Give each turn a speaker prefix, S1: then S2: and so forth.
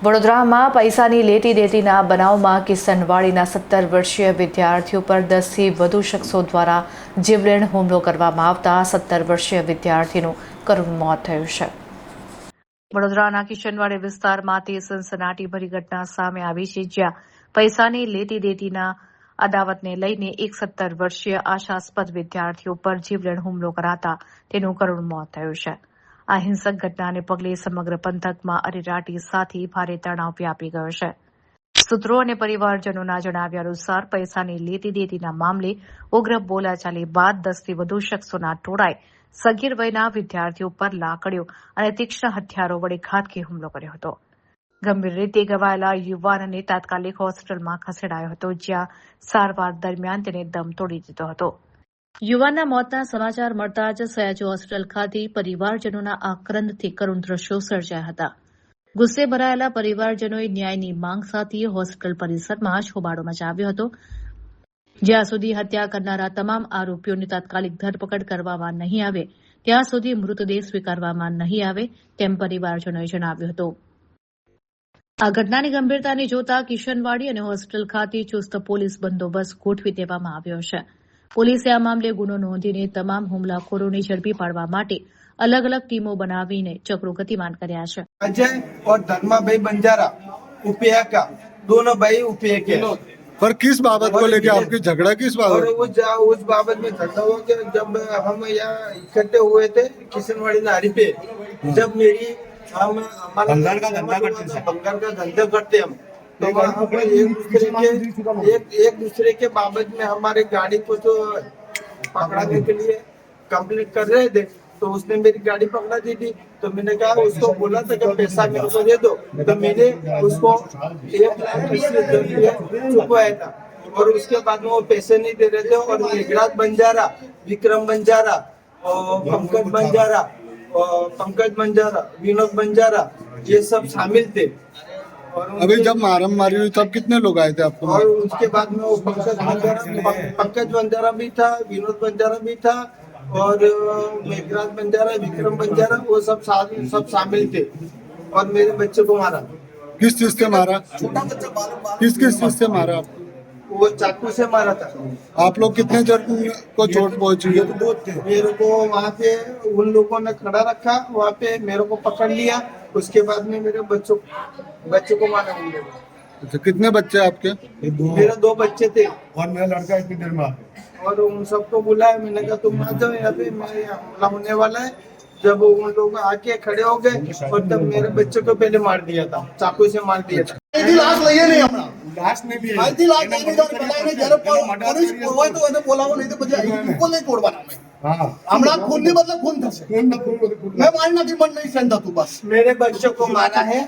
S1: વડોદરામાં પૈસાની લેતી દેતીના બનાવમાં કિશનવાડીના 17 વર્ષીય વિદ્યાર્થીઓ પર 10થી વધુ શખ્સો દ્વારા જીવલેણ હુમલો કરવામાં આવતા 17 વર્ષીય વિદ્યાર્થીનું કરુણ મોત થયું છે। વડોદરાના કિશનવાડી વિસ્તારમાંથી સનસનાટીભરી ઘટના સામે આવી છે, જ્યાં પૈસાની લેતી દેતીના અદાવતને લઈને એક 17 વર્ષીય આશાસ્પદ વિદ્યાર્થીઓ પર જીવલેણ હુમલો કરાતા તેનું કરુણ મોત થયું છે। આ હિંસક ઘટનાને પગલે સમગ્ર પંથકમાં અરેરાટી સાથે ભારે તણાવ વ્યાપી ગયો છે। સૂત્રો અને પરિવારજનોના જણાવ્યા અનુસાર પૈસાની લેતી દેતીના મામલે ઉગ્ર બોલાચાલી બાદ 10થી વધુ શખ્સોના ટોળાએ સગીર વયના વિદ્યાર્થીઓ પર લાકડીઓ અને તીક્ષ્ણ હથિયારો વડે ઘાતકી હુમલો કર્યો હતો। ગંભીર રીતે ઘવાયેલા યુવાનને તાત્કાલિક હોસ્પિટલમાં ખસેડાયો હતો, જ્યાં સારવાર દરમિયાન તેને દમ તોડી દીધો હતો। યુવાનના મોતના સમાચાર મળતા જ સયાજી હોસ્પિટલ ખાતે પરિવારજનોના આક્રંદથી કરુણ દ્રશ્યો સર્જાયા હતા। ગુસ્સે ભરાયેલા પરિવારજનોએ ન્યાયની માંગ સાથે હોસ્પિટલ પરિસરમાં હોબાળો મચાવ્યો હતો। જ્યાં સુધી હત્યા કરનારા તમામ આરોપીઓની તાત્કાલિક ધરપકડ કરવામાં નહીં આવે ત્યાં સુધી મૃતદેહ સ્વીકારવામાં નહીં આવે તેમ પરિવારજનોએ જણાવ્યું હતું। આ ઘટનાની ગંભીરતાને જોતા કિશનવાડી અને હોસ્પિટલ ખાતે ચુસ્ત પોલીસ બંદોબસ્ત ગોઠવી દેવામાં આવ્યો છે। પોલીસે આ મામલે ગુનો નોંધીને તમામ હુમલાખોરોને ઝડપી પાડવા માટે અલગ અલગ ટીમો બનાવીને ચક્રો ગતિમાન કર્યા છે।
S2: अजय और धर्मा भाई बंजारा उपया का दोनों भाई उपया के
S3: पर किस बाबत को लेके आपकी झगड़ा किस
S2: और
S3: बाबत?
S2: उस बाबत में झगड़ा हुआ कि जब हम यहाँ इकट्ठे हुए थे किशनवाड़ी नारी पे, जब मेरी हम
S4: बंगाल का धंधा करते थे।
S2: बंगाल का धंधा करते हम तो वहाँ पर एक दूसरे के बाबत में हमारे गाड़ी को जो पकड़ाने के लिए कंप्लीट कर रहे थे, तो उसने मेरी गाड़ी पकड़ा दी थी। तो मैंने कहा उसको बोला था कि पैसा मेरे को दे दो, तो मैंने उसको 1,80,000 रुपया चुकवाया था और उसके बाद में वो पैसे नहीं दे रहे थे। और मेघराज बंजारा, विक्रम बंजारा और पंकज बंजारा, विनोद बंजारा, ये सब शामिल थे। और
S3: अभी जब मारम मारी हुई तब कितने लोग आए थे आपको?
S2: और उसके बाद में वो पंकज बंजारा भी था, विनोद बंजारा भी था और मेघराज बंजारा, विक्रम बंजारा, वो सब शामिल थे और मेरे बच्चे को मारा।
S3: किस चीज से मारा? किस किस चीज से मारा आपको?
S2: वो चाकू से मारा था।
S3: आप लोग कितने जन को चोट पहुंची है?
S2: मेरे को वहाँ पे उन लोगों ने खड़ा रखा, वहाँ पे मेरे को पकड़ लिया। उसके बाद में मेरे बच्चों को मारा उन लोगों।
S3: अच्छा, कितने बच्चे आपके?
S2: मेरे 2 बच्चे थे
S4: और मेरा लड़का इतनी देर में आ गया।
S2: और उन सबको बुलाया। मैंने कहा तुम आ जाओ, यहाँ पे मेरे हमला होने वाला है। जब उन लोग आके खड़े हो गए और तब मेरे बच्चे को पहले मार दिया था, चाकू से मार दिया था।
S5: લાશ લઈએ નહીં હમણાં
S4: लाश में भी है।
S5: આજથી લાશ લઈને જવાનું બનાવીને જ્યારે પોલીસ હોય તો એને બોલાવો, નહીં તો પછી અહીં બિલકુલ નહીં તોડવાના અમે।
S4: हाँ
S5: હમણાં ખૂનની બદલે ખૂન થશે।
S4: खून न खून
S5: મેં મારી નાખી, પણ નહીં સહન થતું બસ।
S2: मेरे बच्चों को मारा है